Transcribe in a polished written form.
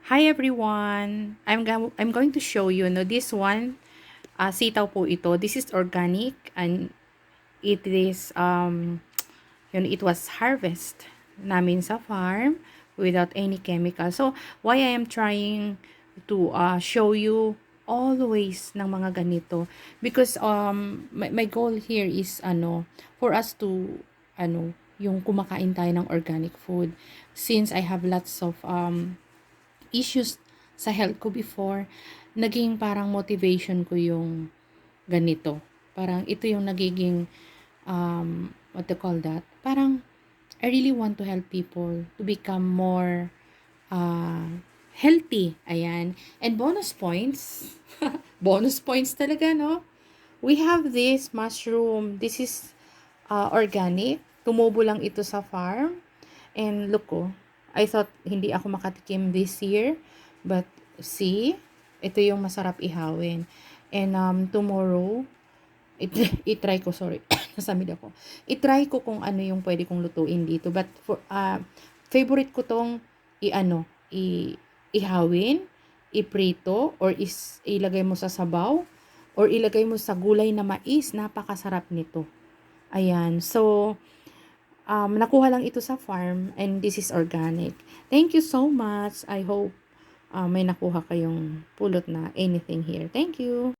Hi everyone! I'm going to show you this one, sitaw po ito. This is organic and it is it was harvest namin sa farm without any chemical. So why I am trying to show you always ng mga ganito, because my goal here is for us to yung kumakain tayo ng organic food, since I have lots of issues sa health ko before. Naging parang motivation ko yung ganito. Parang ito yung nagiging, what to call that? Parang, I really want to help people to become more healthy. Ayan. And bonus points. Bonus points talaga, no? We have this mushroom. This is organic. Tumubo lang ito sa farm. And look, oh, I thought hindi ako makatikim this year. But see, ito yung masarap ihawin. And tomorrow, itry ko, sorry, nasamid ako. Itry ko kung ano yung pwede kong lutuin dito. But for favorite ko tong ihawin, iprito, or ilagay mo sa sabaw, or ilagay mo sa gulay na mais. Napakasarap nito. Ayan. So, nakuha lang ito sa farm and this is organic. Thank you so much. I hope may nakuha kayong pulot na anything here. Thank you.